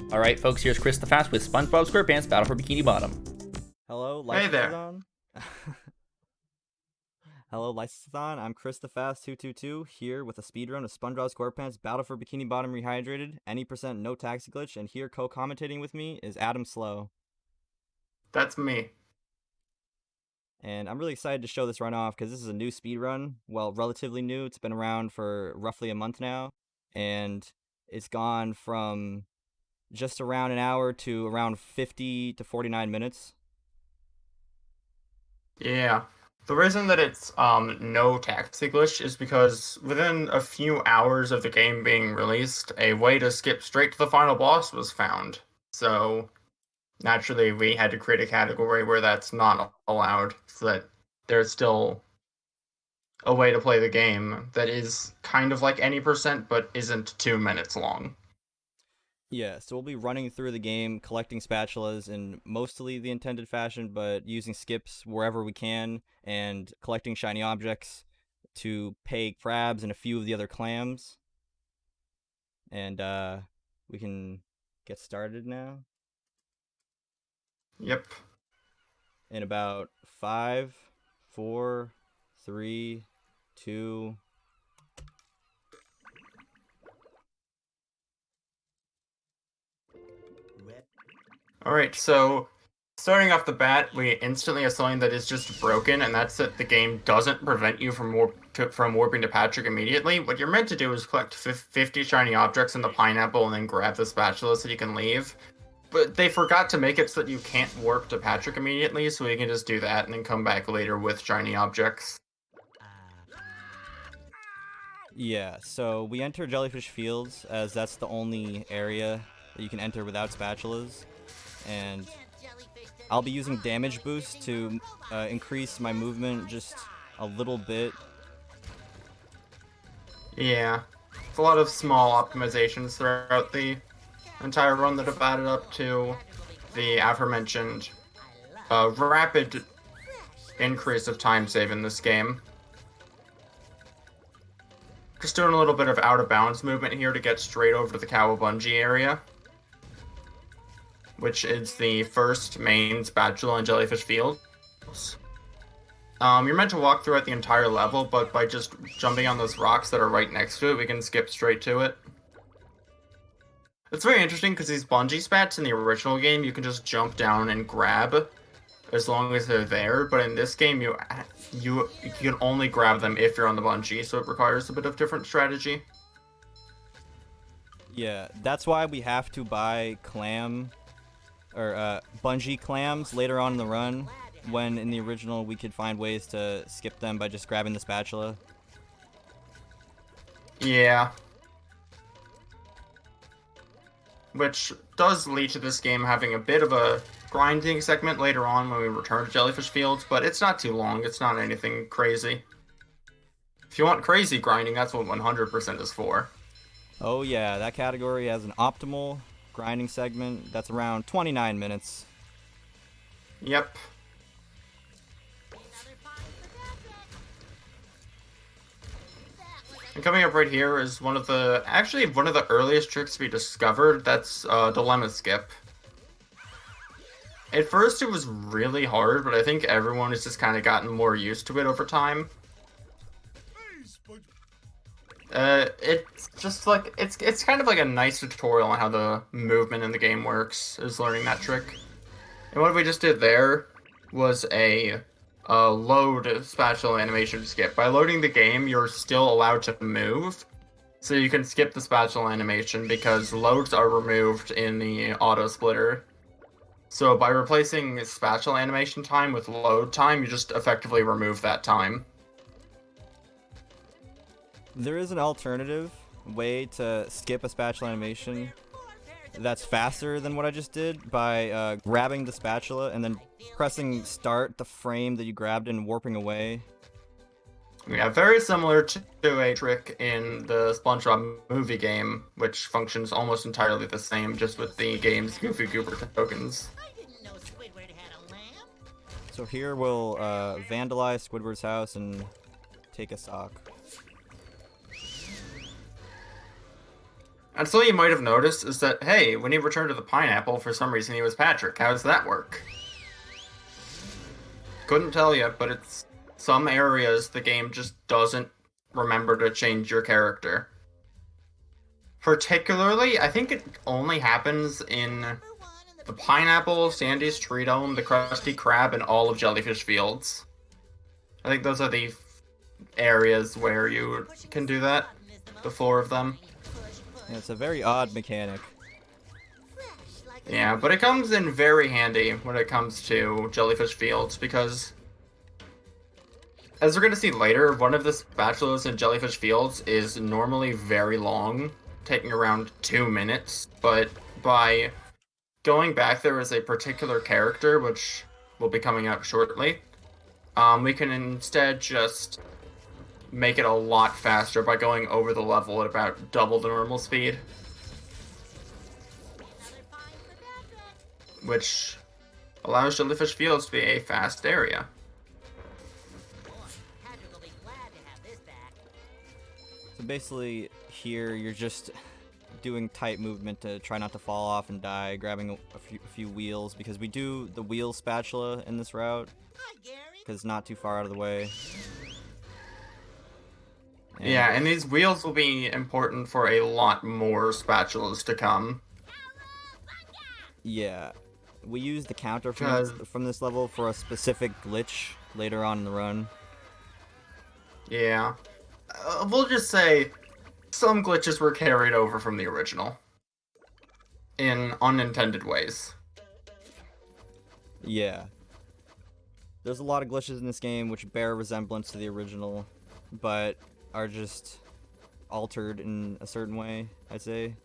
Alright, folks, here's Chris the Fast with SpongeBob SquarePants Battle for Bikini Bottom. Hello, Hey there. Lysothon. Hello, Lysothon. I'm Chris the Fast222 here with a speedrun of SpongeBob SquarePants Battle for Bikini Bottom Rehydrated, any percent no taxi glitch, and here co-commentating with me is Adam Slow. That's me. And I'm really excited to show this run off because this is a new speedrun. Well, relatively new. It's been around for roughly a month now, and it's gone from just around an hour to around 50 to 49 minutes. Yeah. The reason that it's no taxi glitch is because within a few hours of the game being released, a way to skip straight to the final boss was found. So naturally we had to create a category where that's not allowed, so that there's still a way to play the game that is kind of like any percent but isn't 2 minutes long. Yeah, so we'll be running through the game, collecting spatulas in mostly the intended fashion, but using skips wherever we can, and collecting shiny objects to pay crabs and a few of the other clams. And we can get started now. Yep. In about 5, 4, 3, 2. Alright, so starting off the bat, we instantly have something that is just broken, and that's that the game doesn't prevent you from warping to Patrick immediately. What you're meant to do is collect 50 shiny objects in the pineapple and then grab the spatula so you can leave. But they forgot to make it so that you can't warp to Patrick immediately, so you can just do that and then come back later with shiny objects. Yeah, so we enter Jellyfish Fields, as that's the only area that you can enter without spatulas. And I'll be using damage boost to increase my movement just a little bit. Yeah, it's a lot of small optimizations throughout the entire run that have added up to the aforementioned rapid increase of time save in this game. Just doing a little bit of out of bounds movement here to get straight over to the Cowabungie area, which is the first main spatula in Jellyfish Fields. You're meant to walk throughout the entire level, but by just jumping on those rocks that are right next to it, we can skip straight to it. It's very interesting because these bungee spats in the original game, you can just jump down and grab as long as they're there, but in this game, you can only grab them if you're on the bungee, so it requires a bit of different strategy. Yeah, that's why we have to buy bungee clams later on in the run, when in the original we could find ways to skip them by just grabbing the spatula. Yeah. Which does lead to this game having a bit of a grinding segment later on when we return to Jellyfish Fields, but it's not too long, it's not anything crazy. If you want crazy grinding, that's what 100% is for. Oh yeah, that category has an optimal grinding segment that's around 29 minutes. Yep. And coming up right here is one of the earliest tricks to be discovered. That's Dilemma Skip. At first it was really hard, but I think everyone has just kind of gotten more used to it over time. It's just like it's kind of like a nice tutorial on how the movement in the game works, is learning that trick. And what we just did there was a load spatula animation skip. By loading the game, you're still allowed to move, so you can skip the spatula animation because loads are removed in the auto splitter. So by replacing spatula animation time with load time, you just effectively remove that time. There is an alternative way to skip a spatula animation that's faster than what I just did, by grabbing the spatula and then pressing start the frame that you grabbed and warping away. Yeah, very similar to a trick in the SpongeBob movie game, which functions almost entirely the same, just with the game's Goofy Goober tokens. So here we'll vandalize Squidward's house and take a sock. And so you might have noticed is that, hey, when he returned to the pineapple, for some reason he was Patrick. How does that work? Couldn't tell you, but it's some areas the game just doesn't remember to change your character. Particularly, I think it only happens in the Pineapple, Sandy's Tree Dome, the Krusty Krab, and all of Jellyfish Fields. I think those are the areas where you can do that. The 4 of them. Yeah, it's a very odd mechanic. Yeah, but it comes in very handy when it comes to Jellyfish Fields, because as we're going to see later, one of the spatulas in Jellyfish Fields is normally very long, taking around 2 minutes, but by going back there as a particular character, which will be coming up shortly, we can instead just make it a lot faster by going over the level at about double the normal speed. Which allows Jellyfish Fields to be a fast area. So basically, here you're just doing tight movement to try not to fall off and die, grabbing a few wheels, because we do the wheel spatula in this route, because it's not too far out of the way. Yeah, and these wheels will be important for a lot more spatulas to come. Yeah. We use the counter from this level for a specific glitch later on in the run. Yeah. We'll just say some glitches were carried over from the original. In unintended ways. Yeah. There's a lot of glitches in this game which bear resemblance to the original, but are just altered in a certain way, I'd say.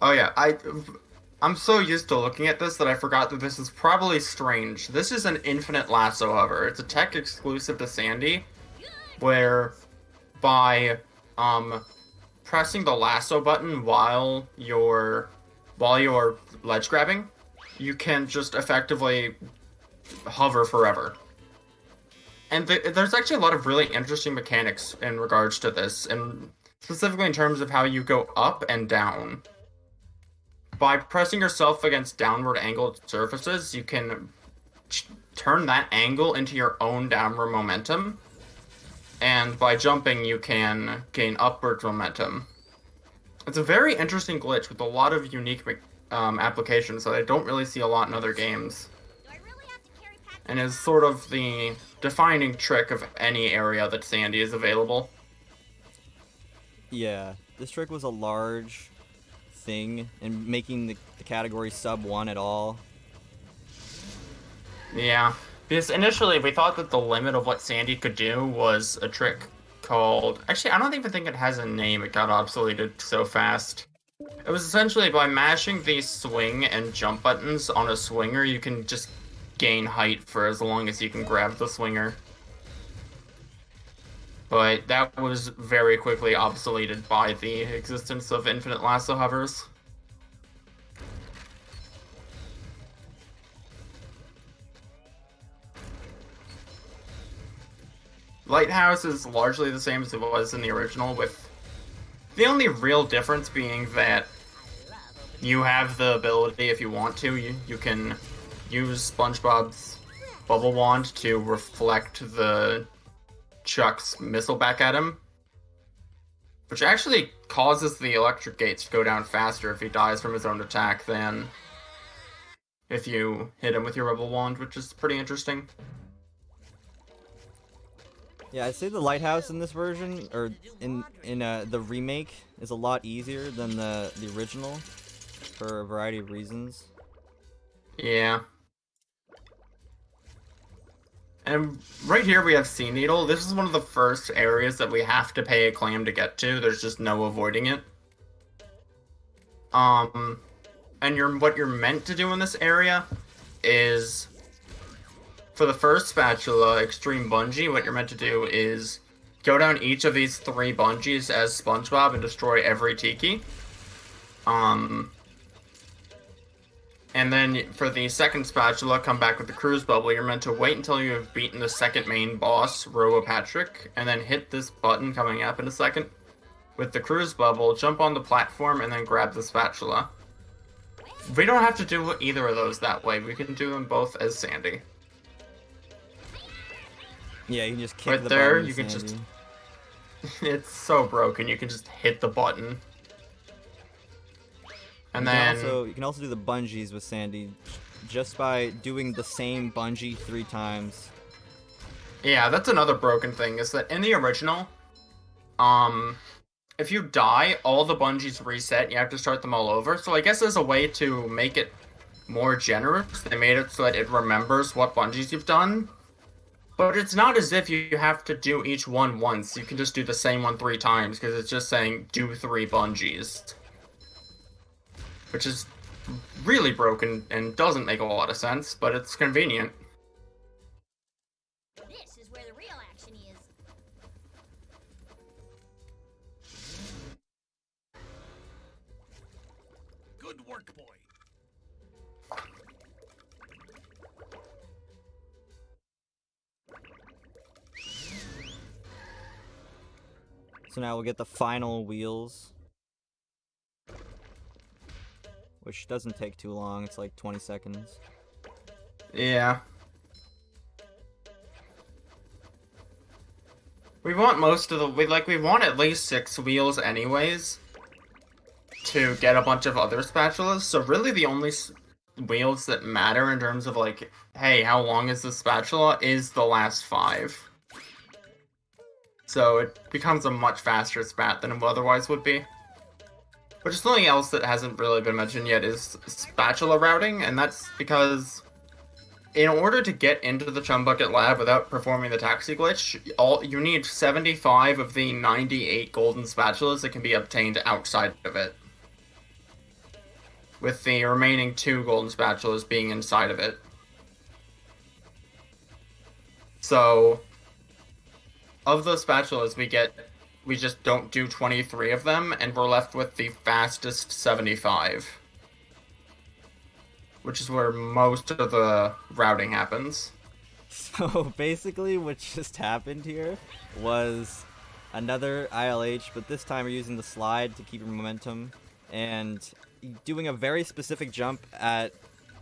Oh yeah, I'm so used to looking at this that I forgot that this is probably strange. This is an infinite lasso hover. It's a tech exclusive to Sandy, where by pressing the lasso button while you're ledge grabbing, you can just effectively hover forever. And there's actually a lot of really interesting mechanics in regards to this, and specifically in terms of how you go up and down. By pressing yourself against downward angled surfaces, you can turn that angle into your own downward momentum. And by jumping, you can gain upward momentum. It's a very interesting glitch with a lot of unique applications that I don't really see a lot in other games. And is sort of the defining trick of any area that Sandy is available. Yeah, this trick was a large thing in making the category sub 1 at all. Yeah, because initially we thought that the limit of what Sandy could do was a trick called... Actually, I don't even think it has a name. It got obsoleted so fast. It was essentially by mashing the swing and jump buttons on a swinger, you can just gain height for as long as you can grab the swinger. But that was very quickly obsoleted by the existence of infinite lasso hovers. Lighthouse is largely the same as it was in the original, with the only real difference being that you have the ability, if you want to, you can use SpongeBob's bubble wand to reflect the Chuck's missile back at him, which actually causes the electric gates to go down faster if he dies from his own attack than if you hit him with your bubble wand, which is pretty interesting. Yeah, I'd say the lighthouse in this version, or in the remake, is a lot easier than the original, for a variety of reasons. Yeah. And right here we have Sea Needle. This is one of the first areas that we have to pay a claim to get to. There's just no avoiding it. And what you're meant to do in this area is, for the first spatula, Extreme Bungee, what you're meant to do is go down each of these 3 bungees as SpongeBob and destroy every tiki. And then for the second spatula, come back with the cruise bubble. You're meant to wait until you have beaten the second main boss, Robo Patrick, and then hit this button coming up in a second. With the cruise bubble, jump on the platform and then grab the spatula. We don't have to do either of those that way. We can do them both as Sandy. Yeah, you can just kick right the there, button, you can Sandy. just... It's so broken. You can just hit the button. And then... You can also do the bungees with Sandy just by doing the same bungee 3 times. Yeah, that's another broken thing, is that in the original, if you die, all the bungees reset, you have to start them all over. So I guess as a way to make it more generous, they made it so that it remembers what bungees you've done. But it's not as if you have to do each one once. You can just do the same one 3 times, because it's just saying, do 3 bungees. Which is really broken and doesn't make a lot of sense, but it's convenient. This is where the real action is. Good work, boy. So now we'll get the final wheels, which doesn't take too long. It's like 20 seconds. Yeah. We want most of the... We want at least 6 wheels anyways to get a bunch of other spatulas. So really the only wheels that matter in terms of like, hey, how long is the spatula, is the last 5. So it becomes a much faster spat than it otherwise would be. But just something else that hasn't really been mentioned yet is spatula routing, and that's because in order to get into the Chum Bucket Lab without performing the taxi glitch, you need 75 of the 98 golden spatulas that can be obtained outside of it. With the remaining 2 golden spatulas being inside of it. So, of those spatulas we just don't do 23 of them, and we're left with the fastest 75. Which is where most of the routing happens. So basically what just happened here was another ILH, but this time we're using the slide to keep your momentum, and doing a very specific jump at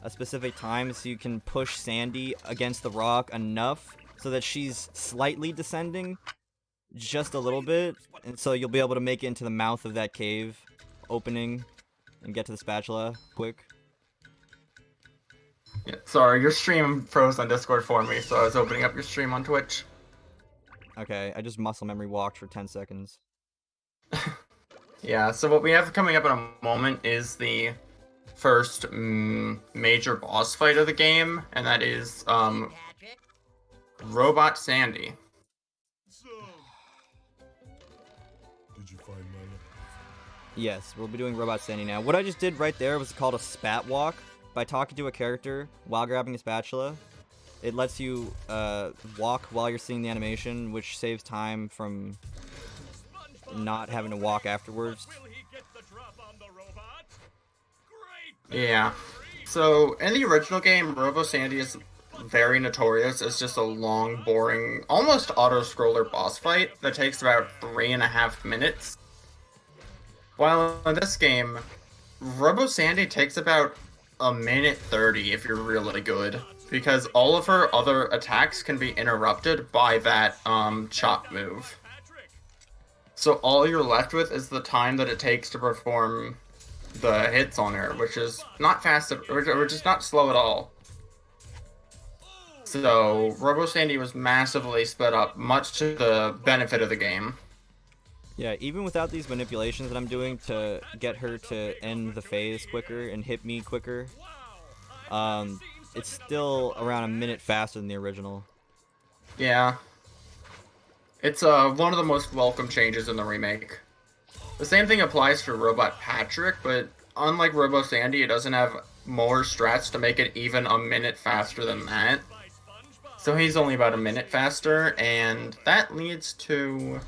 a specific time so you can push Sandy against the rock enough so that she's slightly descending, just a little bit, and so you'll be able to make it into the mouth of that cave opening and get to the spatula quick. Yeah, sorry, your stream froze on Discord for me, so I was opening up your stream on Twitch. Okay, I just muscle memory walked for 10 seconds. Yeah, so what we have coming up in a moment is the first major boss fight of the game, and that is Patrick? Robot Sandy. So, did you find my letter? Yes, we'll be doing Robot Sandy now. What I just did right there was called a spat walk. By talking to a character while grabbing a spatula, it lets you walk while you're seeing the animation, which saves time from not having to walk afterwards. Will he get the drop on the robot? Great. Yeah. So, in the original game, Robo Sandy is very notorious as just a long, boring, almost auto-scroller boss fight that takes about 3.5 minutes. While in this game, Robo Sandy takes about 1:30 if you're really good, because all of her other attacks can be interrupted by that chop move. So all you're left with is the time that it takes to perform the hits on her, which is not fast, which is not slow at all. So Robo Sandy was massively sped up, much to the benefit of the game. Yeah, even without these manipulations that I'm doing to get her to end the phase quicker and hit me quicker, it's still around 1 minute faster than the original. Yeah. It's one of the most welcome changes in the remake. The same thing applies to Robot Patrick, but unlike Robo Sandy, it doesn't have more strats to make it even 1 minute faster than that. So he's only about 1 minute faster, and that leads to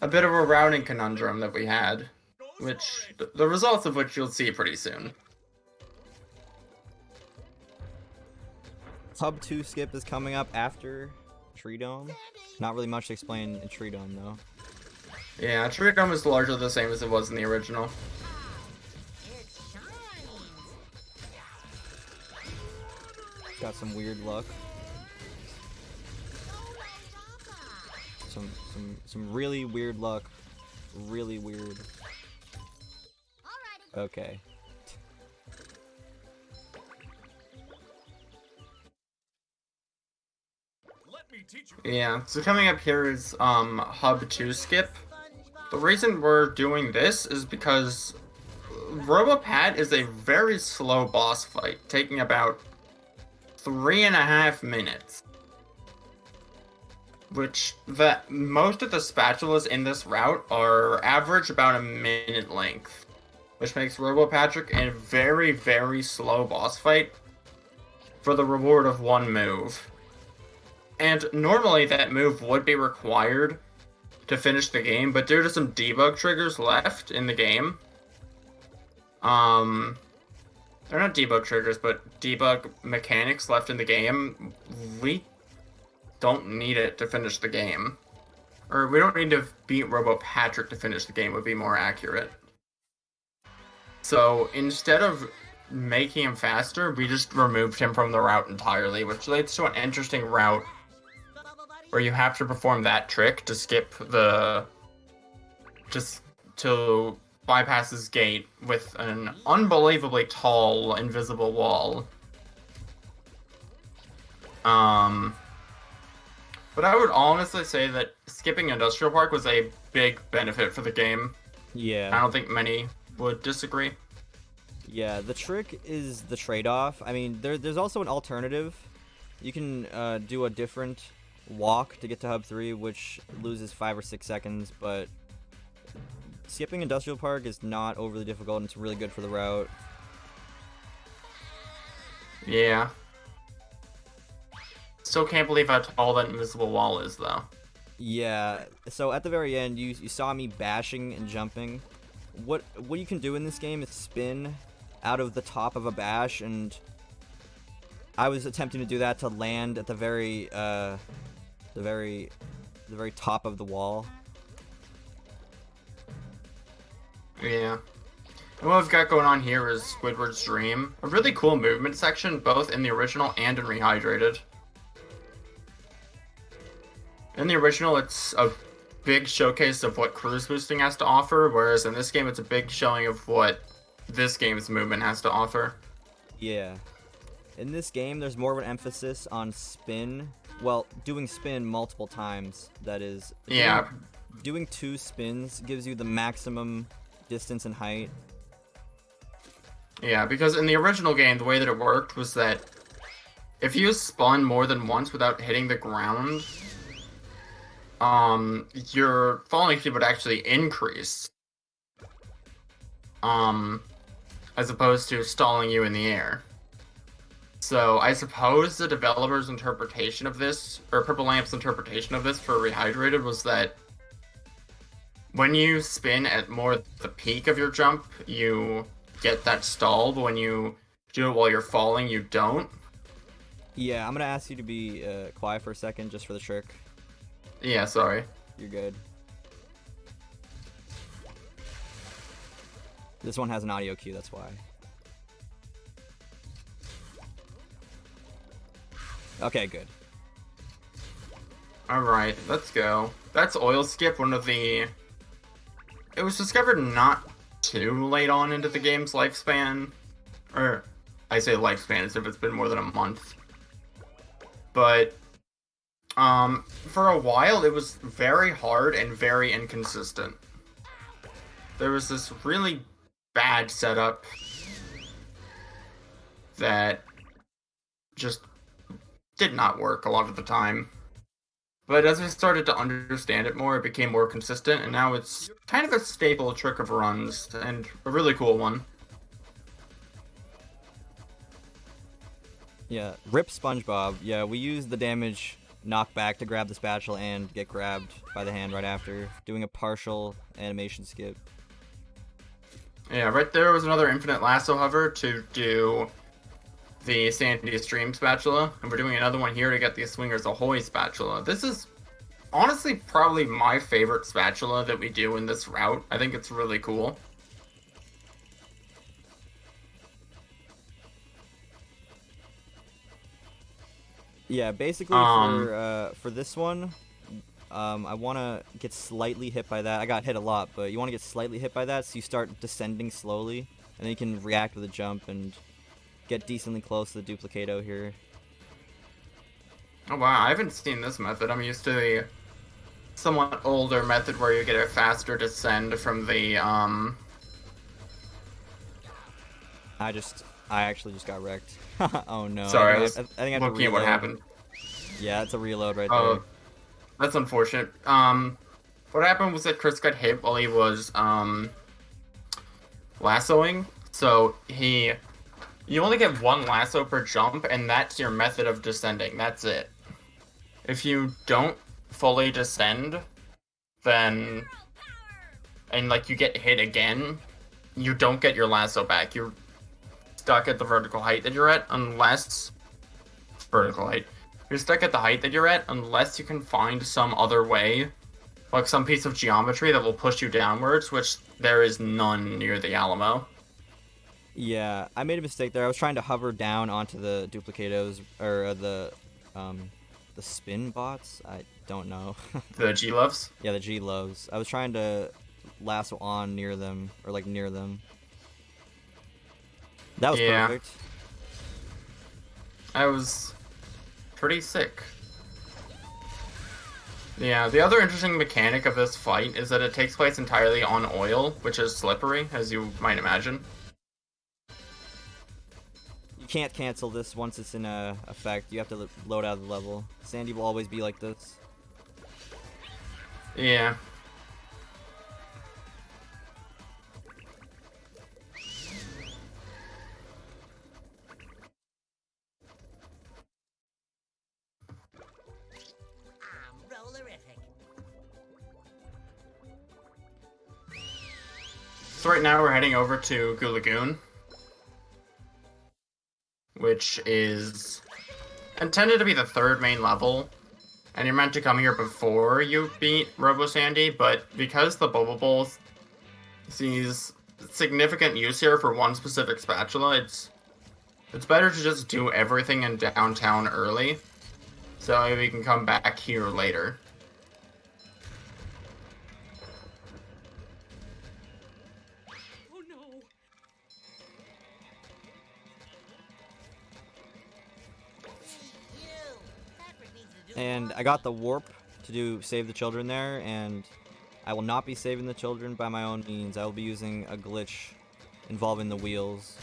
a bit of a routing conundrum that we had, which the results of which you'll see pretty soon. Hub 2 skip is coming up after Tree Dome. Not really much to explain in Tree Dome, though. Yeah, Trick Dome is largely the same as it was in the original. It shines. Got some weird luck. Some really weird luck. Really weird. Alrighty. Okay. Let me teach you. Yeah, so coming up here is Hub 2 skip. The reason we're doing this is because Robopat is a very slow boss fight, taking about 3.5 minutes. Which, most of the spatulas in this route are average about a minute length. Which makes Robopatrick a very, very slow boss fight for the reward of one move. And normally that move would be required to finish the game, but due to some debug triggers left in the game, they're not debug triggers, but debug mechanics left in the game, we don't need it to finish the game. Or we don't need to beat Robopatrick to finish the game, would be more accurate. So instead of making him faster, we just removed him from the route entirely, which leads to an interesting route where you have to perform that trick to skip the... just to bypass his gate with an unbelievably tall, invisible wall. But I would honestly say that skipping Industrial Park was a big benefit for the game. Yeah. I don't think many would disagree. Yeah, the trick is the trade-off. I mean, there's also an alternative. You can do a different walk to get to Hub 3, which loses 5 or 6 seconds, but skipping Industrial Park is not overly difficult, and it's really good for the route. Yeah. Still can't believe how tall that invisible wall is, though. Yeah, so at the very end, you saw me bashing and jumping. What you can do in this game is spin out of the top of a bash, and I was attempting to do that to land at the very top of the wall. Yeah. And what we've got going on here is Squidward's Dream. A really cool movement section, both in the original and in Rehydrated. In the original, it's a big showcase of what cruise boosting has to offer, whereas in this game, it's a big showing of what this game's movement has to offer. Yeah. In this game, there's more of an emphasis on spin. Well, doing spin multiple times, that is. Yeah. Doing 2 spins gives you the maximum distance and height. Yeah, because in the original game, the way that it worked was that if you spun more than once without hitting the ground, your falling speed would actually increase. As opposed to stalling you in the air. So I suppose the developer's interpretation of this, or Purple Lamp's interpretation of this for Rehydrated, was that when you spin at more the peak of your jump, you get that stall, but when you do it while you're falling, you don't. Yeah, I'm gonna ask you to be quiet for a second, just for the trick. Yeah, sorry. You're good. This one has an audio cue, that's why. Okay, good. Alright, let's go. That's Oil Skip, one of the... It was discovered not too late on into the game's lifespan. Or, I say lifespan as if it's been more than a month. But, for a while it was very hard and very inconsistent. There was this really bad setup that just did not work a lot of the time. But as we started to understand it more, it became more consistent, and now it's kind of a staple trick of runs, and a really cool one. Yeah, rip Spongebob. Yeah, we used the damage knockback to grab the spatula and get grabbed by the hand right after, doing a partial animation skip. Yeah, right there was another infinite lasso hover to do the Sandy Stream spatula, and we're doing another one here to get the Swingers Ahoy spatula. This is honestly probably my favorite spatula that we do in this route. I think it's really cool. Yeah, basically for this one, I want to get slightly hit by that. I got hit a lot, but you want to get slightly hit by that, so you start descending slowly, and then you can react with a jump and get decently close to the Duplicato here. Oh wow, I haven't seen this method. I'm used to the somewhat older method where you get a faster descend from the I actually just got wrecked. Oh no. Sorry, I was think I have to looking at what reload. happened. Yeah, it's a reload right Oh, there. that's unfortunate. What happened was that Chris got hit while he was lassoing. So you only get one lasso per jump, and that's your method of descending. That's it. If you don't fully descend, then and like you get hit again, you don't get your lasso back. You're stuck at the vertical height that you're at unless vertical height. You're stuck at the height that you're at unless you can find some other way, like some piece of geometry that will push you downwards, which there is none near the Alamo. Yeah, I made a mistake there. I was trying to hover down onto the Duplicatos or the spin bots. I don't know. The G-Loves? Yeah, the G-Loves. I was trying to lasso on near them, or like near them. That was Yeah. perfect. I was pretty sick. Yeah, the other interesting mechanic of this fight is that it takes place entirely on oil, which is slippery, as you might imagine. You can't cancel this once it's in effect. You have to load out of the level. Sandy will always be like this. Yeah. I'm rollerific. So right now we're heading over to Goo Lagoon, which is intended to be the third main level, and you're meant to come here before you beat Robo Sandy, but because the Bubble Bowl sees significant use here for one specific spatula, it's better to just do everything in downtown early, so we can come back here later. Oh no! Hey, you! Patrick needs to do And I got the warp to do save the children there, and I will not be saving the children by my own means. I will be using a glitch involving the wheels.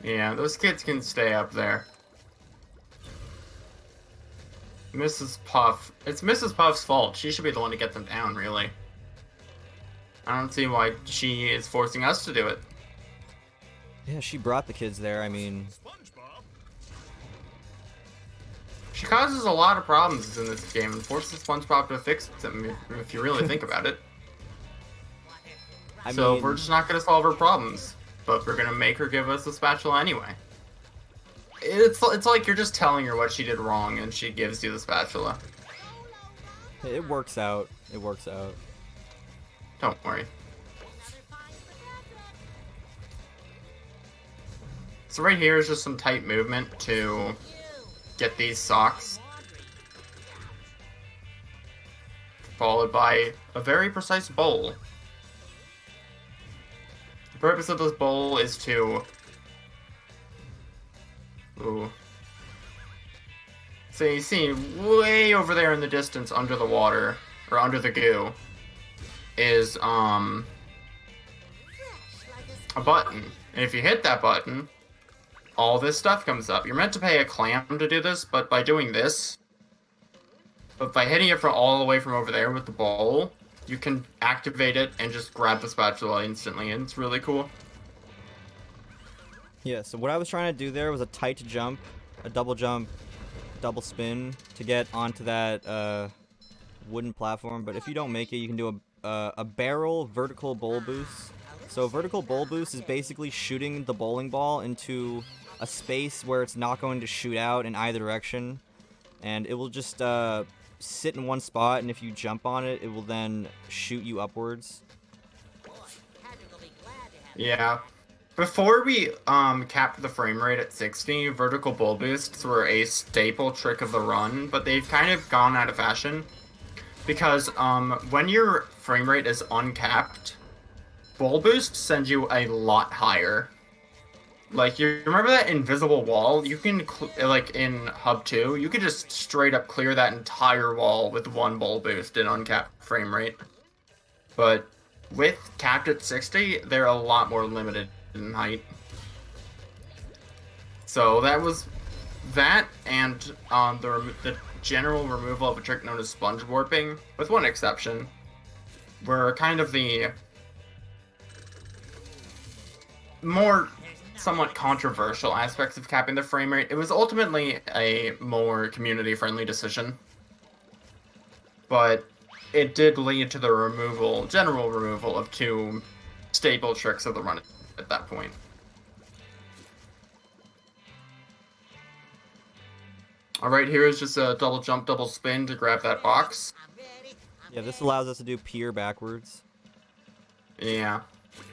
Yeah, those kids can stay up there. Mrs. Puff. It's Mrs. Puff's fault. She should be the one to get them down, really. I don't see why she is forcing us to do it. Yeah, she brought the kids there. I mean, Spongebob? She causes a lot of problems in this game and forces SpongeBob to fix them, if you really think about it. I So mean, we're just not going to solve her problems, but we're going to make her give us a spatula anyway. It's like you're just telling her what she did wrong and she gives you the spatula. it works out. It works out. Don't worry. another find for Patrick. So right here is just some tight movement to You! get these socks, Laundry. followed by a very precise bowl. The purpose of this bowl is to... Ooh. So you see, way over there in the distance under the water, or under the goo, is, Fresh like a button. And if you hit that button, all this stuff comes up. You're meant to pay a clam to do this, but by doing this, but by hitting it from all the way from over there with the bowl, you can activate it and just grab the spatula instantly, and it's really cool. Yeah, so what I was trying to do there was a tight jump, a double jump, double spin to get onto that wooden platform. But if you don't make it, you can do a barrel vertical bowl boost. So a vertical bowl boost is basically shooting the bowling ball into a space where it's not going to shoot out in either direction, and it will just sit in one spot, and if you jump on it, it will then shoot you upwards. Boy, Patrick will be glad to have Yeah. Before we capped the frame rate at 60, vertical bull boosts were a staple trick of the run, but they've kind of gone out of fashion. Because when your frame rate is uncapped, bull boost sends you a lot higher. Like, you remember that invisible wall? You can, like, in Hub 2, you could just straight up clear that entire wall with one bull boost in uncapped frame rate. But with capped at 60, they're a lot more limited in height. So that was that, and the general removal of a trick known as sponge warping, with one exception, were kind of the more somewhat controversial aspects of capping the frame rate. It was ultimately a more community-friendly decision, but it did lead to the general removal of two staple tricks of the run at that point. Alright, here is just a double jump, double spin to grab that box. I'm ready. Yeah, this allows us to do pier backwards. Yeah.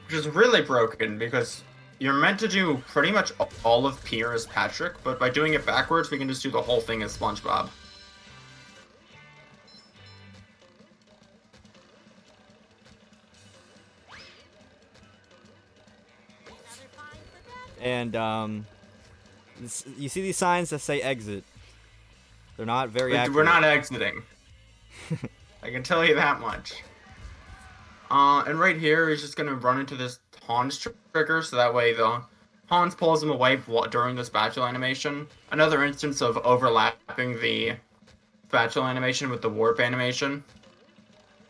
Which is really broken, because you're meant to do pretty much all of pier as Patrick, but by doing it backwards, we can just do the whole thing as Spongebob. Another fine for that. And you see these signs that say exit. They're not very accurate. We're not exiting. I can tell you that much. And right here, he's just gonna run into this Hans trigger, so that way the Hans pulls him away during the spatula animation. Another instance of overlapping the spatula animation with the warp animation.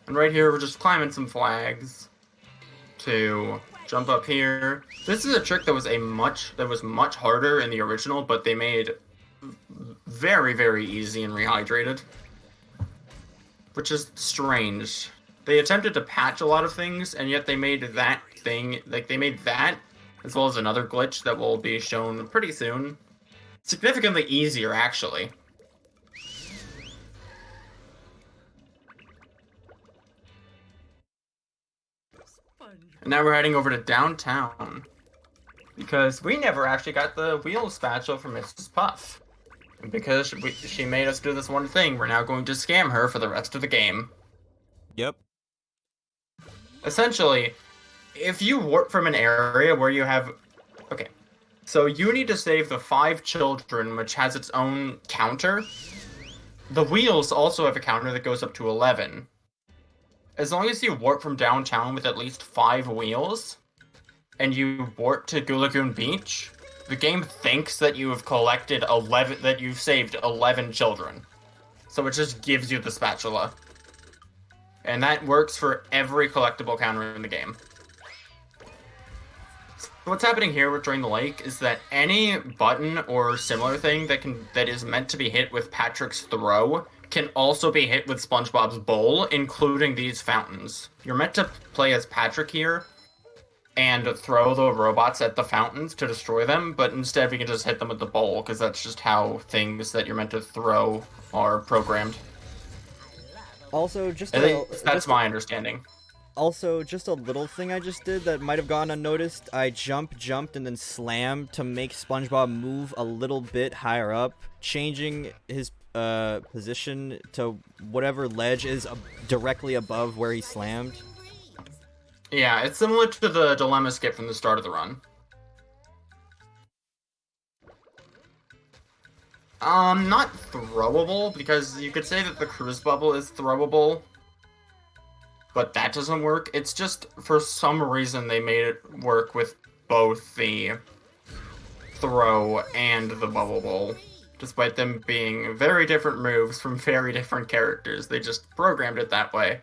And right here, we're just climbing some flags to jump up here. This is a trick that was much harder in the original, but they made very, very easy and rehydrated, which is strange. They attempted to patch a lot of things, and yet they made that thing, like, they made that, as well as another glitch that will be shown pretty soon, significantly easier, actually. And now we're heading over to downtown, because we never actually got the wheel spatula from Mrs. Puff. And because she made us do this one thing, we're now going to scam her for the rest of the game. Yep. Essentially, if you warp from an area where you have... Okay, so you need to save the 5 children, which has its own counter. The wheels also have a counter that goes up to 11. As long as you warp from downtown with at least 5 wheels, and you warp to Gulagoon Beach, the game thinks that you have collected 11, that you've saved 11 children. So it just gives you the spatula. And that works for every collectible counter in the game. So what's happening here with Drain the Lake is that any button or similar thing that is meant to be hit with Patrick's throw can also be hit with SpongeBob's bowl, including these fountains. You're meant to play as Patrick here and throw the robots at the fountains to destroy them, but instead we can just hit them with the bowl, because that's just how things that you're meant to throw are programmed. Also, just That's my understanding. Also, just a little thing I just did that might have gone unnoticed. I jumped, and then slammed to make SpongeBob move a little bit higher up, changing his position to whatever ledge is directly above where he slammed. Yeah, it's similar to the dilemma skip from the start of the run. Not throwable, because you could say that the cruise bubble is throwable, but that doesn't work. It's just, for some reason, they made it work with both the throw and the bubble bowl, despite them being very different moves from very different characters. They just programmed it that way.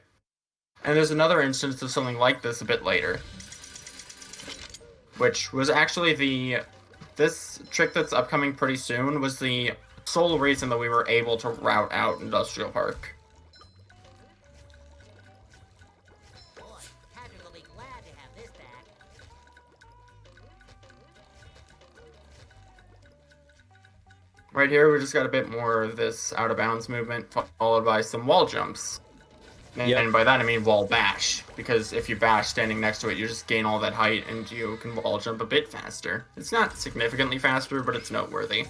And there's another instance of something like this a bit later, which was actually this trick that's upcoming pretty soon was the sole reason that we were able to route out Industrial Park. Boy, Patrick will be glad to have this back. Right here, we just got a bit more of this out of bounds movement, followed by some wall jumps. Yep. And by that I mean wall bash, because if you bash standing next to it, you just gain all that height and you can wall jump a bit faster. It's not significantly faster, but it's noteworthy.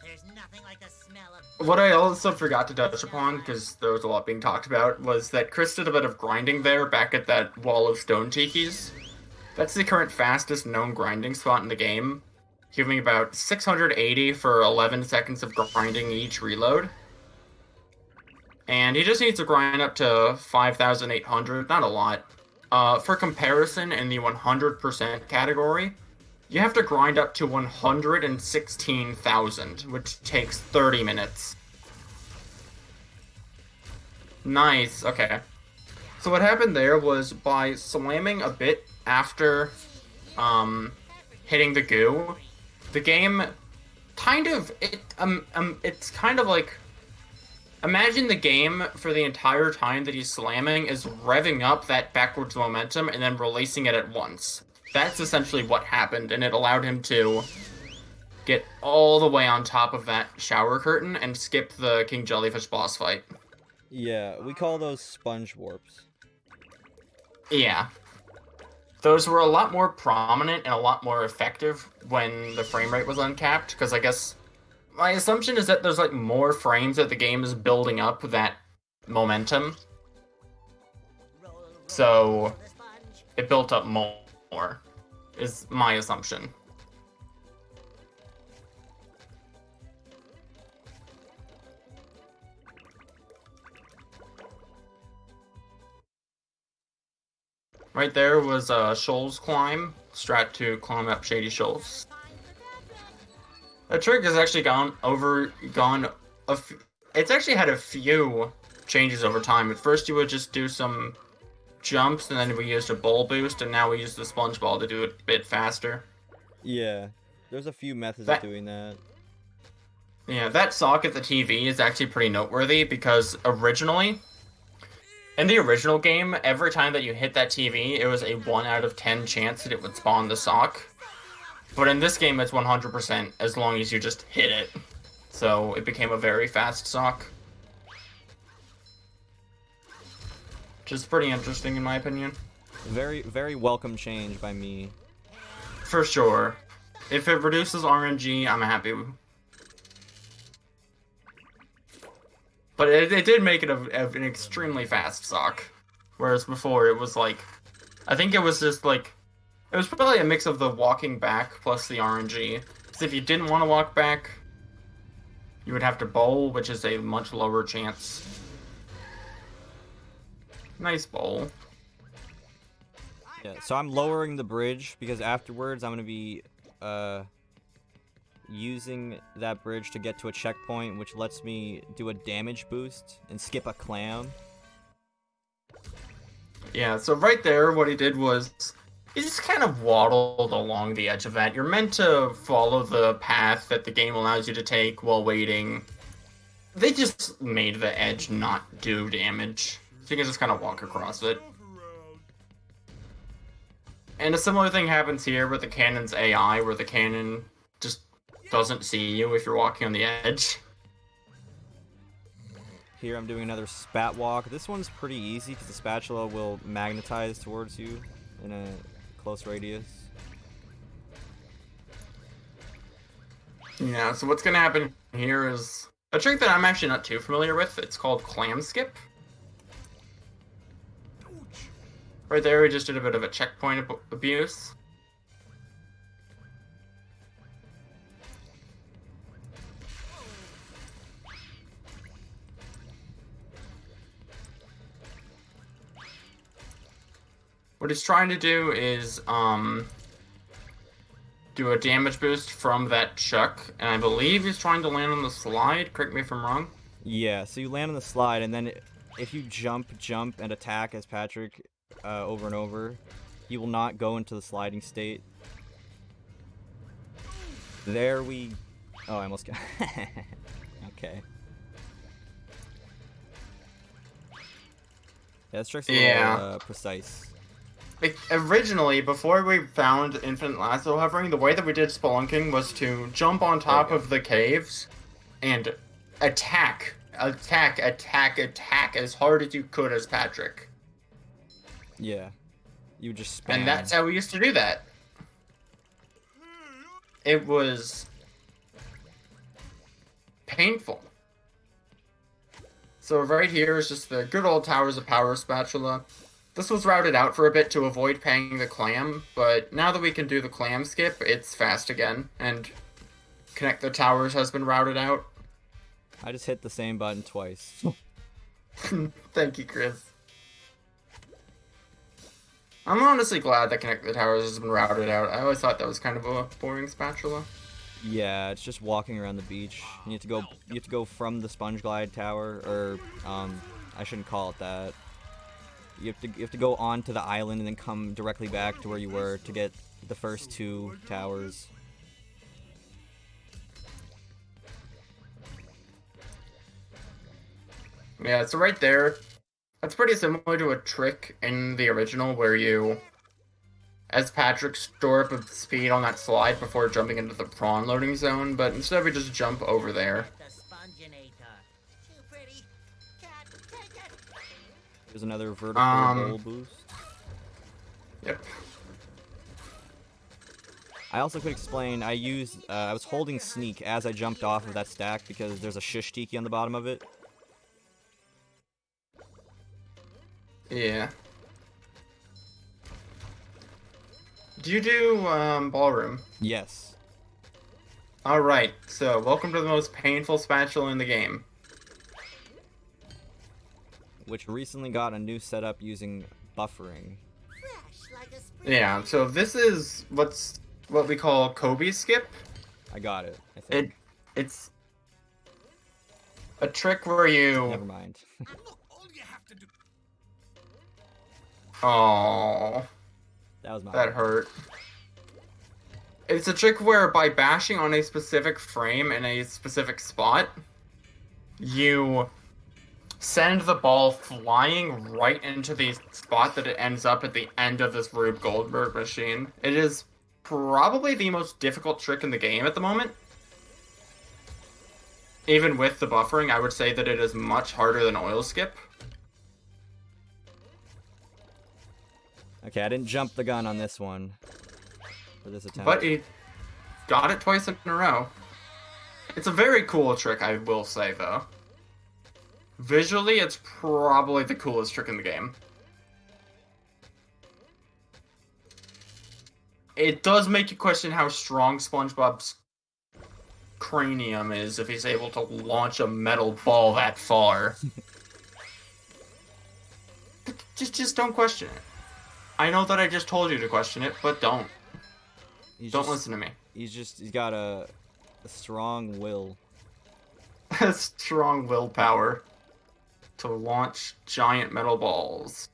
There's nothing like the smell of What I also forgot to touch upon, because there was a lot being talked about, was that Chris did a bit of grinding there back at that wall of stone tikis. That's the current fastest known grinding spot in the game, giving about 680 for 11 seconds of grinding each reload. And he just needs to grind up to 5,800, not a lot. For comparison, in the 100% category, you have to grind up to 116,000, which takes 30 minutes. Nice, okay. So what happened there was by slamming a bit after hitting the goo, the game kind of, it's kind of like, imagine the game for the entire time that he's slamming is revving up that backwards momentum and then releasing it at once. That's essentially what happened, and it allowed him to get all the way on top of that shower curtain and skip the King Jellyfish boss fight. Yeah, we call those sponge warps. Yeah. Those were a lot more prominent and a lot more effective when the frame rate was uncapped, because I guess my assumption is that there's like more frames that the game is building up that momentum, so the sponge. it built up more, is my assumption. Right there was a Shoals climb, strat to climb up Shady Shoals. The trick has actually it's actually had a few changes over time. At first you would just do some jumps, and then we used a bowl boost, and now we use the sponge ball to do it a bit faster. Yeah, there's a few methods That- of doing that. Yeah, that sock at the TV is actually pretty noteworthy, because originally, in the original game, every time that you hit that TV, it was a 1 out of 10 chance that it would spawn the sock. But in this game, it's 100% as long as you just hit it. So it became a very fast sock. Which is pretty interesting in my opinion. Very, very welcome change by me. For sure. If it reduces RNG, I'm happy. But it did make it an extremely fast sock. Whereas before it was like, I think it was just like, it was probably a mix of the walking back plus the RNG. Because if you didn't want to walk back, you would have to bowl, which is a much lower chance. Nice bowl. Yeah, so I'm lowering the bridge because afterwards I'm gonna be using that bridge to get to a checkpoint, which lets me do a damage boost and skip a clam. Yeah, so right there, what he did was, he just kind of waddled along the edge of that. You're meant to follow the path that the game allows you to take while waiting. They just made the edge not do damage, so you can just kind of walk across it. And a similar thing happens here with the cannon's AI, where the cannon just doesn't see you if you're walking on the edge. Here I'm doing another spat walk. This one's pretty easy because the spatula will magnetize towards you in a close radius. Yeah, so what's gonna happen here is a trick that I'm actually not too familiar with. It's called clam skip. Right there, we just did a bit of a checkpoint abuse. What he's trying to do is, do a damage boost from that chuck, and I believe he's trying to land on the slide. Correct me if I'm wrong. Yeah, so you land on the slide, and then if you jump, and attack as Patrick over and over, you will not go into the sliding state. There we... Oh, I almost got... Okay. Yeah, this trick's a little precise. like, originally, before we found infinite lasso hovering, the way that we did spelunking was to jump on top of the caves and attack as hard as you could as Patrick. Yeah. You just spam. And that's how we used to do that. It was painful. So right here is just the good old Towers of Power spatula. This was routed out for a bit to avoid paying the clam, but now that we can do the clam skip, it's fast again, and Connect the Towers has been routed out. I just hit the same button twice. Thank you, Chris. I'm honestly glad that Connect the Towers has been routed out. I always thought that was kind of a boring spatula. Yeah, it's just walking around the beach. You have to go from the Sponge Glide Tower, or I shouldn't call it that. You have to go onto the island and then come directly back to where you were to get the first 2 towers. Yeah, so right there, that's pretty similar to a trick in the original where you, as Patrick, store up a speed on that slide before jumping into the prawn loading zone, but instead we just jump over there. The Sponginator. Too pretty. Cat, take it. There's another vertical bowl boost. Yep. I also could explain, I was holding sneak as I jumped off of that stack because there's a shish tiki on the bottom of it. Yeah. Do you do ballroom? Yes. Alright, so welcome to the most painful spatula in the game. Which recently got a new setup using buffering. Fresh like a spring. Yeah, so this is what we call Kobe skip. I got it, I think. It's a trick where you... Never mind. And look, all you have to do. Aww. That was my That hurt. It's a trick where by bashing on a specific frame in a specific spot, you send the ball flying right into the spot that it ends up at the end of this Rube Goldberg machine. It is probably the most difficult trick in the game at the moment. Even with the buffering, I would say that it is much harder than oil skip. Okay, I didn't jump the gun on this one. For this attempt. But he got it twice in a row. It's a very cool trick, I will say, though. Visually, it's probably the coolest trick in the game. It does make you question how strong SpongeBob's cranium is if he's able to launch a metal ball that far. just don't question it. I know that I just told you to question it, but don't. Don't listen to me. He's got a strong will. A strong willpower to launch giant metal balls.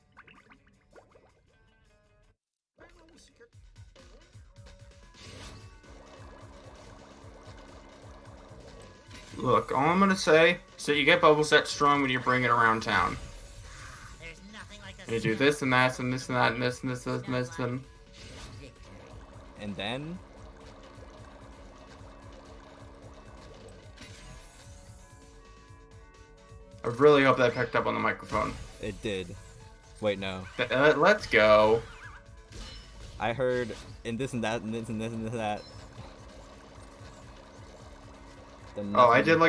Look, all I'm gonna say is that you get bubble set strong when you bring it around town. There's nothing like a You do this and that and this and that and this and this and this and... And then I really hope that picked up on the microphone. it did. Wait, no. Let's go. I heard and this and that and this and this and that. Then Oh, I nothing.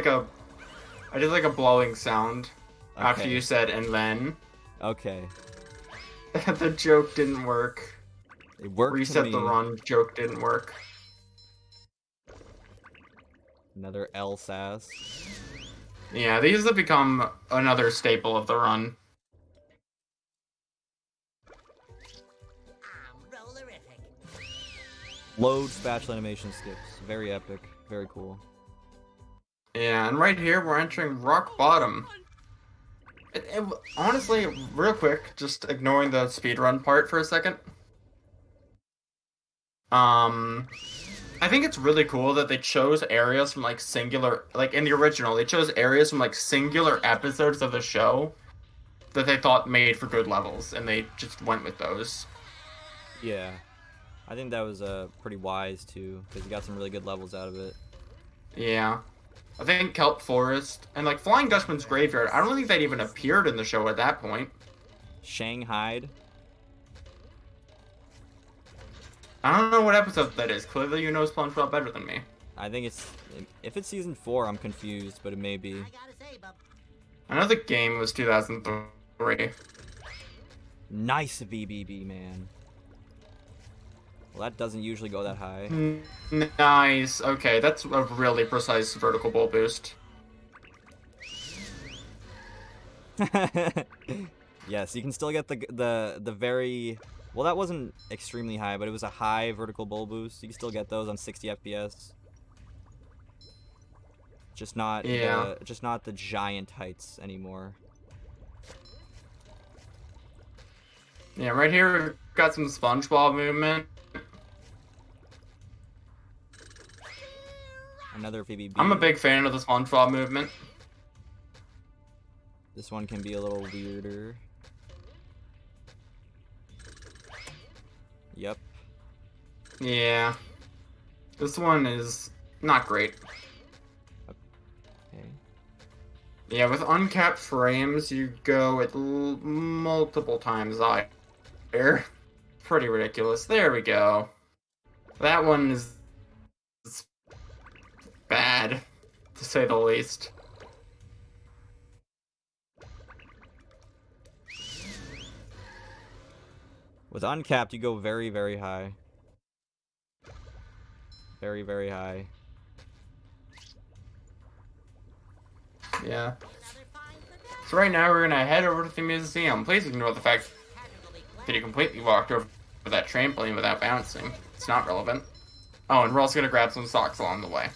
did like a blowing sound after Okay. you said and then. Okay. The joke didn't work. It worked to Reset me. the run joke didn't work. Another L sass. Yeah, these have become another staple of the run. I'm rollerific. Load spatula animation skips. Very epic. Very cool. Yeah, and right here we're entering rock bottom. Honestly, real quick, just ignoring the speedrun part for a second. I think it's really cool that they chose areas from like singular, like in the original, they chose areas from like singular episodes of the show that they thought made for good levels, and they just went with those. Yeah. I think that was pretty wise too, because you got some really good levels out of it. Yeah. I think Kelp Forest and like Flying Dutchman's Graveyard. I don't think that even appeared in the show at that point. Shanghai. I don't know what episode that is. Clearly, you know SpongeBob better than me. I think if it's season 4, I'm confused, but it may be. I gotta say, Bub, I know the game was 2003. Nice BBB, man. Well, that doesn't usually go that high. Nice. Okay, that's a really precise vertical ball boost. Yes, you can still get the very well. That wasn't extremely high, but it was a high vertical bull boost. You can still get those on 60 FPS. Just not the giant heights anymore. Yeah, right here we've got some SpongeBob movement. Another BBB. I'm a big fan of the SpongeBob movement. This one can be a little weirder. Yep. Yeah. This one is not great. Okay. Yeah, with uncapped frames, you go at multiple times higher. Pretty ridiculous. There we go. That one is bad, to say the least. With uncapped, you go very, very high. Very, very high. Yeah. another fine for that. So right now we're gonna head over to the museum. Please ignore the fact Patrick will be glad. that he completely walked over that trampoline without bouncing. It's not relevant. Oh, and we're also gonna grab some socks along the way.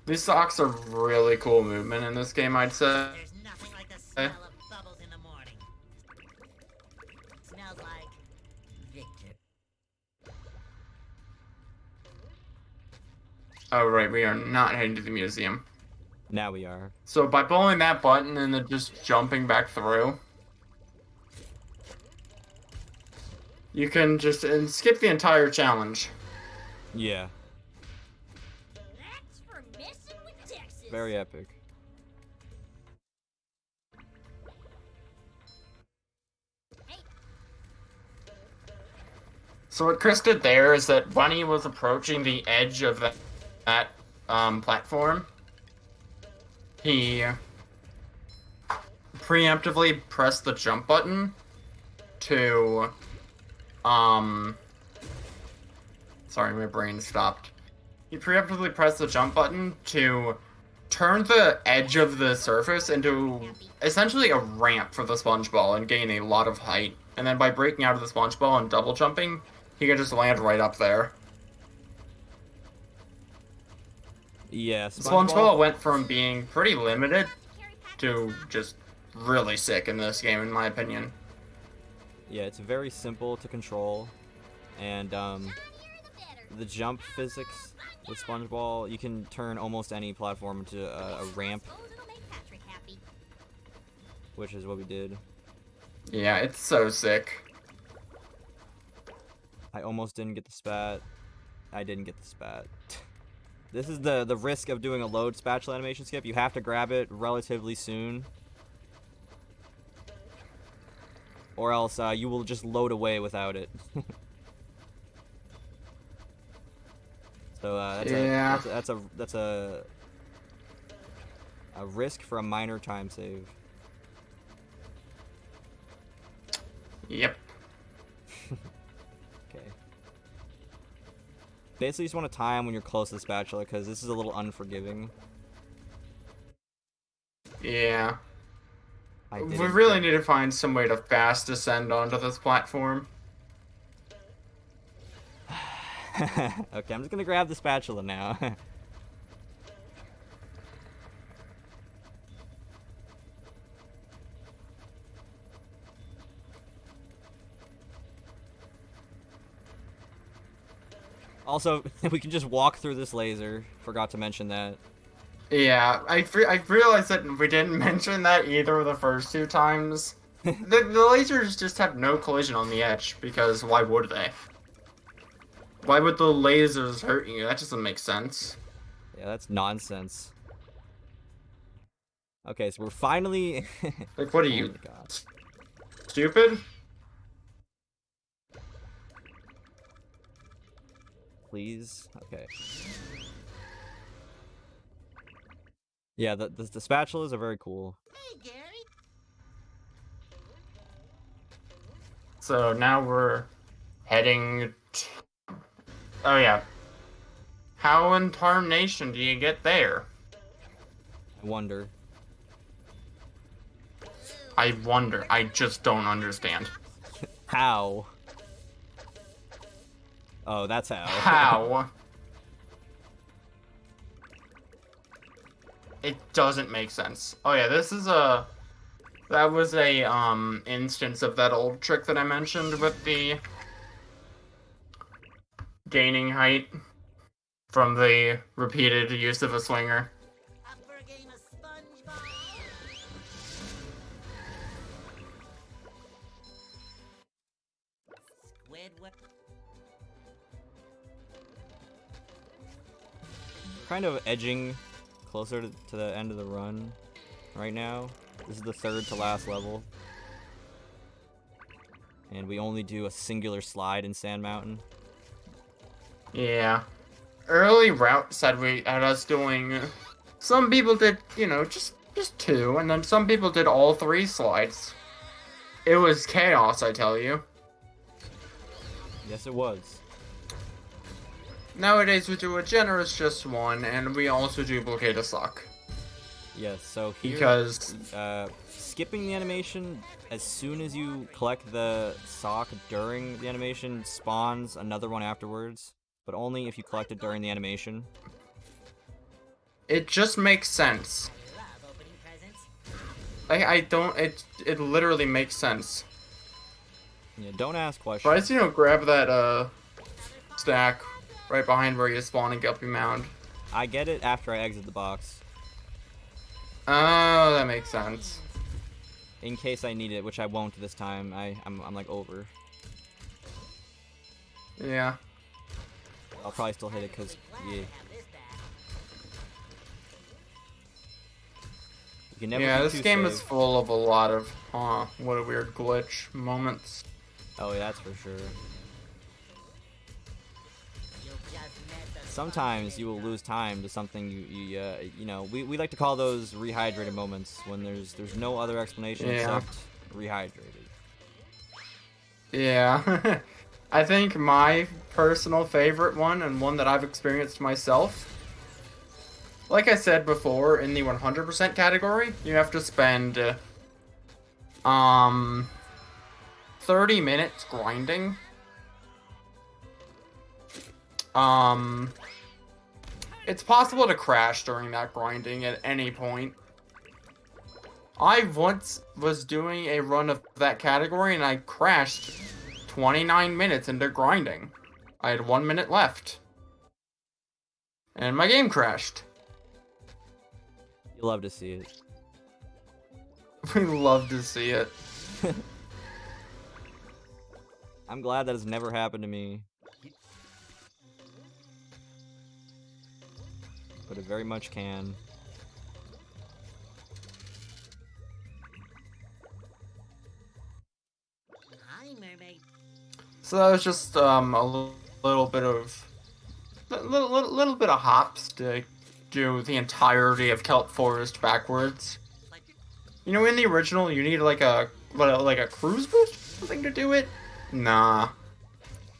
These socks are really cool movement in this game, I'd say. There's nothing like the smell of bubbles in the morning. Smells like Victor. Oh, right, we are not heading to the museum. Now we are. So by pulling that button and then just jumping back through, you can just skip the entire challenge. Yeah. That's for messing with Texas. Very epic. Hey, So what Chris did there is that when he was approaching the edge of that platform, he preemptively pressed the jump button to, sorry, my brain stopped. He preemptively pressed the jump button to turn the edge of the surface into essentially a ramp for the sponge ball and gain a lot of height. And then by breaking out of the sponge ball and double jumping, he can just land right up there. Yeah, SpongeBob went from being pretty limited to just really sick in this game, in my opinion. Yeah, it's very simple to control, and the jump physics with SpongeBob, you can turn almost any platform into a ramp, suppose it'll make Patrick happy. which is what we did. Yeah, it's so sick. I almost didn't get the spat. I didn't get the spat. This is the risk of doing a load spatula animation skip. You have to grab it relatively soon, or else you will just load away without it. So that's a risk for a minor time save. Yep. Okay. Basically, you just want to time when you're close to the spatula, because this is a little unforgiving. Yeah. I We didn't really get- need to find some way to fast descend onto this platform. Okay, I'm just gonna grab the spatula now. Also, we can just walk through this laser. Forgot to mention that. Yeah, I realized that we didn't mention that either of the first two times. The lasers just have no collision on the edge, because why would they? Why would the lasers hurt you? That doesn't make sense. Yeah, that's nonsense. Okay, so we're finally. Like, what are Oh you, my God. stupid? Please. Okay. Yeah, the spatulas are very cool. Hey, Gary. So now we're heading t Oh yeah. How in tarnation do you get there? I wonder. I wonder. I just don't understand. How? Oh, that's how. How? It doesn't make sense. Oh yeah, this is a... That was a, instance of that old trick that I mentioned with the gaining height from the repeated use of a swinger. Up for a game of Spongebob? Squidward. Kind of edging closer to the end of the run right now. This is the third to last level. And we only do a singular slide in Sand Mountain. Yeah. Early route said we had us doing... Some people did, you know, just two, and then some people did all three slides. It was chaos, I tell you. Yes, it was. Nowadays we do a generous just one, and we also duplicate a sock. Yes, so here, Because... skipping the animation, as soon as you collect the sock during the animation, spawns another one afterwards, but only if you collect it during the animation. It just makes sense. Love opening presents. I don't... It literally makes sense. Yeah, don't ask questions. But I just, you know, grab that, stack right behind where you spawn in Guppy Mound. I get it after I exit the box, Oh, that makes sense. in case I need it, which I won't this time. I'm like over. Yeah. I'll probably still hit it because yeah, Have this back. you can never Yeah, be this too game safe. is full of a lot of, what a weird glitch moments. Oh, yeah, that's for sure. You'll just met the Sometimes you will lose time to something you know, we like to call those rehydrated moments when there's no other explanation Yeah. except rehydrated. Yeah. I think my personal favorite one, and one that I've experienced myself, like I said before, in the 100% category, you have to spend, 30 minutes grinding. It's possible to crash during that grinding at any point. I once was doing a run of that category and I crashed 29 minutes into grinding. I had 1 minute left. And my game crashed. You love to see it. We love to see it. I'm glad that has never happened to me. But it very much can. Hi, mermaid. So that was just little bit of little bit of hops to do the entirety of Kelp Forest backwards. You know, in the original, you need like a cruise boost or something to do it. Nah,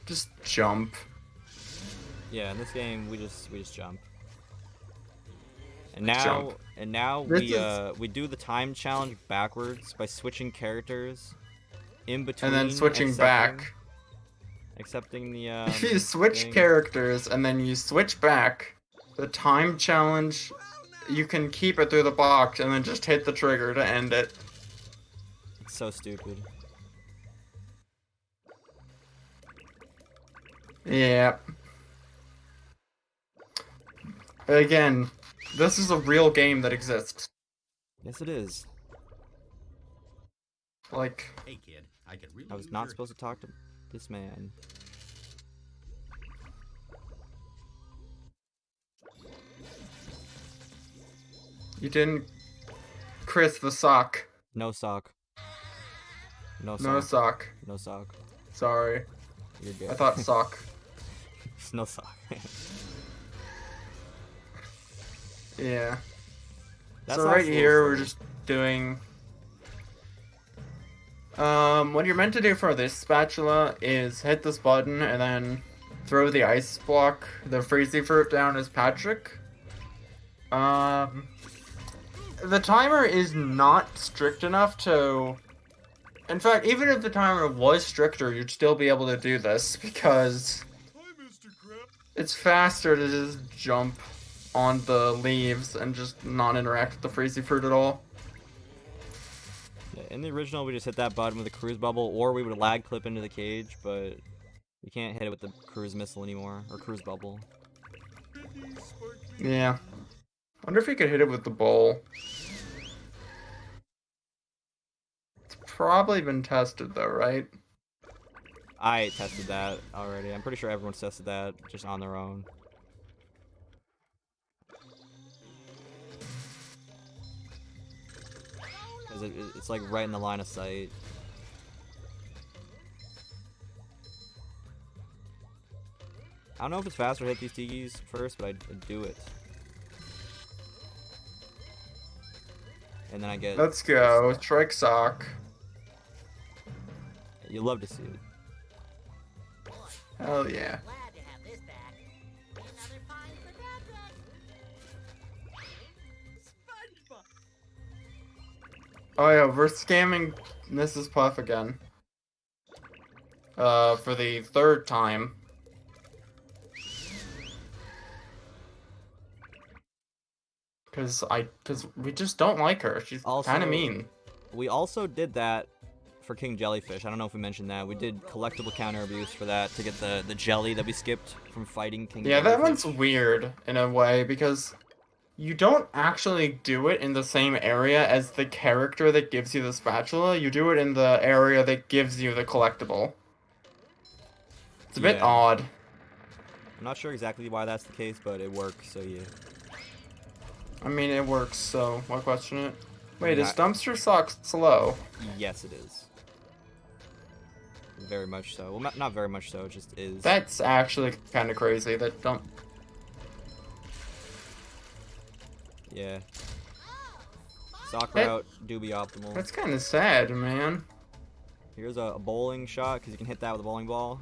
just jump. Yeah, in this game we just jump. And now Jump. This we do the time challenge backwards by switching characters in between And then switching back. accepting the If you switch thing. characters and then you switch back, the time challenge, you can keep it through the box and then just hit the trigger to end it. It's so stupid. Yeah. Again, this is a real game that exists. Yes, it is. Like, Hey kid, I could really I was use not your supposed to talk to this man. you didn't Chris the sock. No sock. No No sock. sock. No sock. Sorry. You're good. I thought sock. No sock. Yeah. That So sounds right a little here we're silly. just doing what you're meant to do for this spatula is hit this button and then throw the ice block, the freezy fruit down as Patrick. The timer is not strict enough to. In fact, even if the timer was stricter, you'd still be able to do this because it's faster to just jump on the leaves and just not interact with the freezy fruit at all. Yeah, in the original, we just hit that button with a cruise bubble, or we would lag clip into the cage, but you can't hit it with the cruise missile anymore, or cruise bubble. Yeah. Wonder if you could hit it with the bowl. It's probably been tested though, right? I tested that already. I'm pretty sure everyone's tested that just on their own. Because it's like right in the line of sight. I don't know if it's faster to hit these Tigis first, but I do it. And then I get... Let's go. Trike sock. You love to see it. Hell yeah. Glad to have this back. Another find for Patrick. SpongeBob. Oh yeah, we're scamming Mrs. Puff again. For the third time. Cause we just don't like her. She's Also- kind of mean. We also did that for King Jellyfish. I don't know if we mentioned that. We did collectible counter abuse for that to get the jelly that we skipped from fighting King Yeah, Jellyfish. that one's weird in a way because you don't actually do it in the same area as the character that gives you the spatula. You do it in the area that gives you the collectible. It's a bit Yeah. odd. I'm not sure exactly why that's the case, but it works, so yeah. I mean, it works, so why question it? Wait, is Not- dumpster sock slow? Yes, it is. Very much so. Well, not very much so, it just is. That's actually kind of crazy. That don't. Yeah. Sock That- route do be optimal. That's kind of sad, man. Here's a bowling shot, because you can hit that with a bowling ball.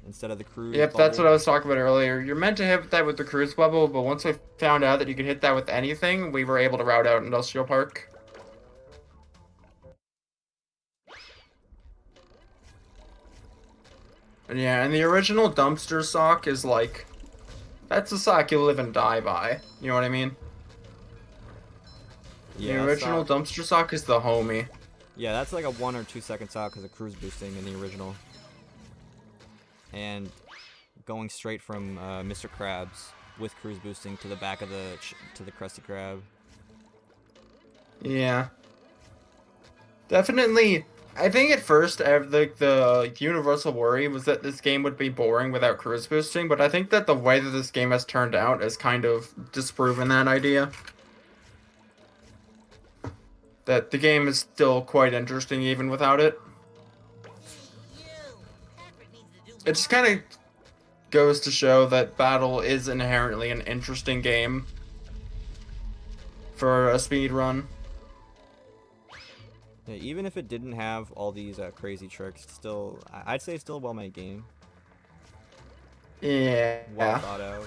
Instead of the cruise Yep, that's what I bubble. was talking about earlier. You're meant to hit that with the cruise bubble, but once we found out that you could hit that with anything, we were able to route out Industrial Park. And yeah, and the original dumpster sock is like, that's a sock you live and die by. You know what I mean? Yeah, The that's original sock- dumpster sock is the homie. Yeah, that's like a 1 or 2 second sock because of cruise boosting in the original. And going straight from Mr. Krabs with cruise boosting to the back of to the Krusty Krab. Yeah. Definitely. I think at first the universal worry was that this game would be boring without cruise boosting, but I think that the way that this game has turned out has kind of disproven that idea. That the game is still quite interesting even without it. Patrick needs to do It just kind of goes to show that Battle is inherently an interesting game for a speed run. Yeah, even if it didn't have all these crazy tricks, still, I'd say it's still a well-made game. Yeah. Well thought out.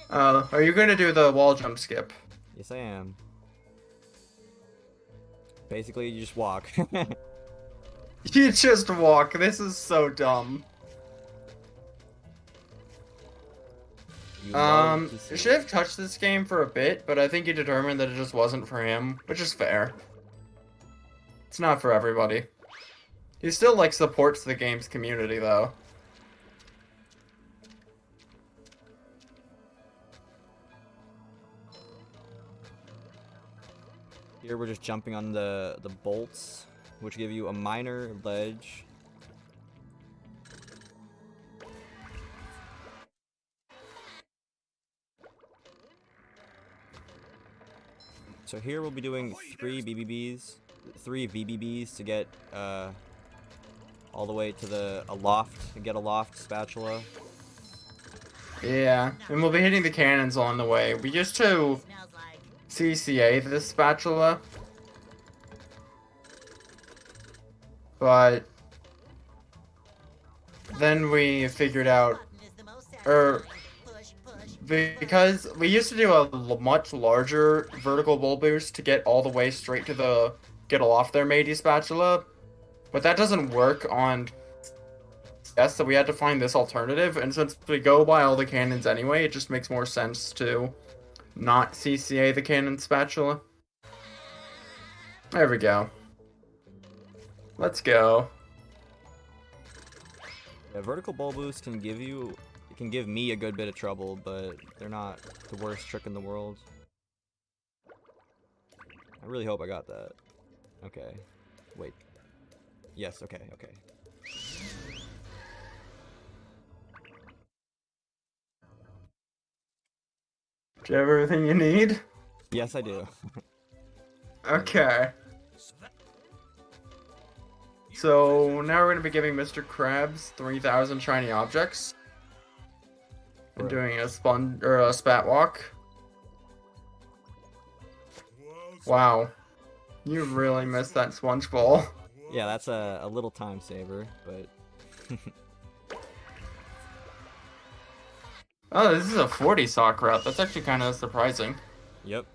I get it. Are you gonna do the wall jump skip? Yes, I am. Basically, you just walk. You just walk. This is so dumb. You love to see Should it. have touched this game for a bit, but I think he determined that it just wasn't for him, which is fair. It's not for everybody. He still, like, supports the game's community, though. Here we're just jumping on the bolts, which give you a minor ledge. So here we'll be doing 3 VBBs to get all the way to a loft, to get a loft spatula. Yeah, and we'll be hitting the cannons on the way. We used to Smells like CCA this spatula, but then we figured out, button is the most er, satisfying. Push, push. because we used to do a much larger vertical bull boost to get all the way straight to the get aloft there matey spatula, but that doesn't work on so we had to find this alternative, and since we go by all the cannons anyway, it just makes more sense to not CCA the cannon spatula. There we go. Let's go. Yeah, vertical bull boost can give me a good bit of trouble, but they're not the worst trick in the world. I really hope I got that. Okay. Wait. Yes, okay. Do you have everything you need? Yes, I do. Okay. So now we're gonna be giving Mr. Krabs 3,000 shiny objects. And doing a spat walk. Wow. You really missed that sponge ball. Yeah, that's a little time saver, but Oh, this is a 40 sock route. That's actually kind of surprising. yep.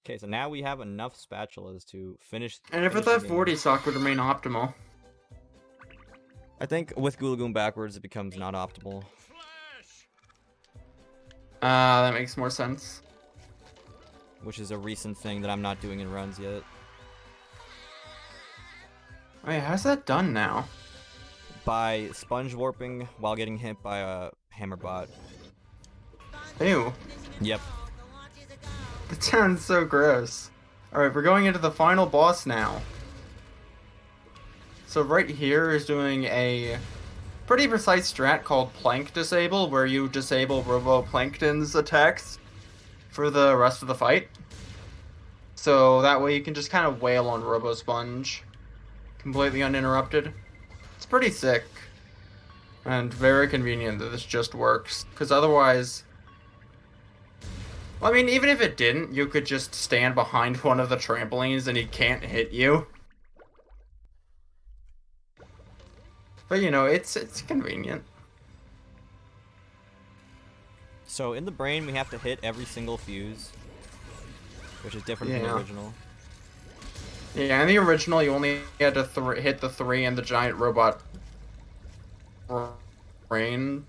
Okay, so now we have enough spatulas to finish. And if finish that the 40 game. sock would remain optimal. I think with Gulagoon backwards, it becomes not optimal. Flash. That makes more sense. Which is a recent thing that I'm not doing in runs yet. Wait, how's that done now? By sponge warping while getting hit by a hammer bot. Ew. Yep. The launch is a go. That sounds so gross. Alright, we're going into the final boss now. So right here is doing a pretty precise strat called Plank Disable, where you disable Roboplankton's attacks for the rest of the fight. So that way you can just kind of wail on Robosponge completely uninterrupted. It's pretty sick. And very convenient that this just works, because otherwise... Well, I mean, even if it didn't, you could just stand behind one of the trampolines and he can't hit you. But, you know, it's convenient. So in the brain, we have to hit every single fuse, which is different from the Yeah. original. Yeah, in the original, you only had to hit the 3 and the giant robot brain.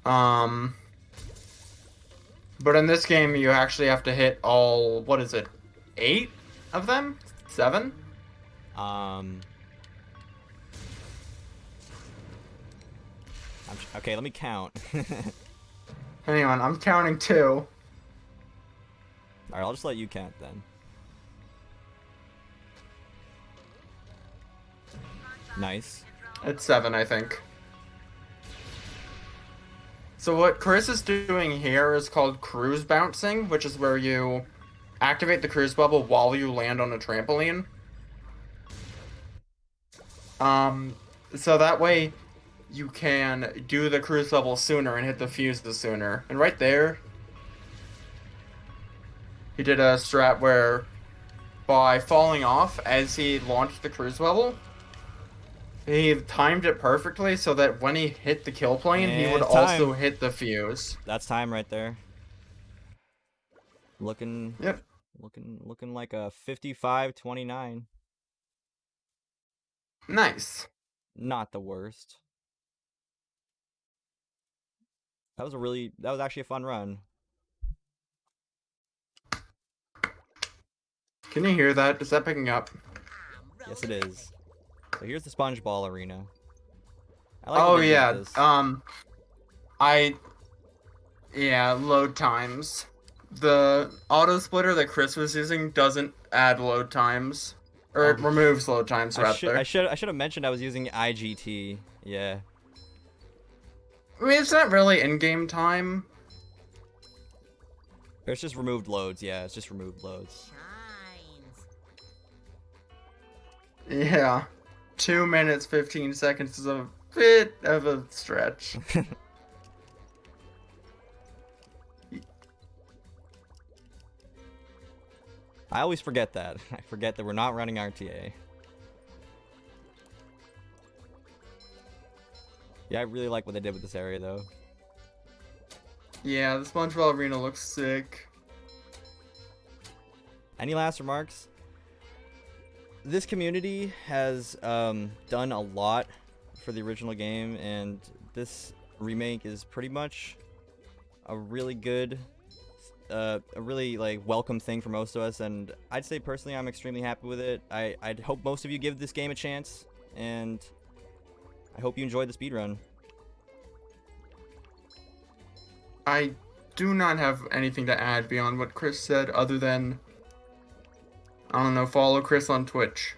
But in this game, you actually have to hit all, what is it, 8 of them? 7? Okay, let me count. Hang on, I'm counting 2. Alright, I'll just let you count then. Nice. It's 7, I think. So what Chris is doing here is called cruise bouncing, which is where you activate the cruise bubble while you land on a trampoline. So that way you can do the cruise bubble sooner and hit the fuses sooner. And right there, he did a strat where by falling off as he launched the cruise bubble, he timed it perfectly so that when he hit the kill plane, he would And also time. hit the fuse. That's time right there. Looking Yep. looking like a 55-29. Nice. Not the worst. That was actually a fun run. Can you hear that? Is that picking up? Yes, it is. So here's the sponge ball arena. I like Oh that they did yeah. this. Yeah, load times. the auto splitter that Chris was using doesn't add load times, or it removes load times rather. I should have mentioned I was using IGT. Yeah. I mean, it's not really in-game time. It's just removed loads. Yeah, it's just removed loads. Shines. Yeah, 2 minutes 15 seconds is a bit of a stretch. I always forget that. I forget that we're not running RTA. Yeah, I really like what they did with this area, though. Yeah, the Spongebob arena looks sick. Any last remarks? This community has done a lot for the original game, and this remake is pretty much a really good, a really like welcome thing for most of us. And I'd say personally, I'm extremely happy with it. I'd hope most of you give this game a chance, and I hope you enjoyed the speedrun. I do not have anything to add beyond what Chris said, other than, I don't know, follow Chris on Twitch.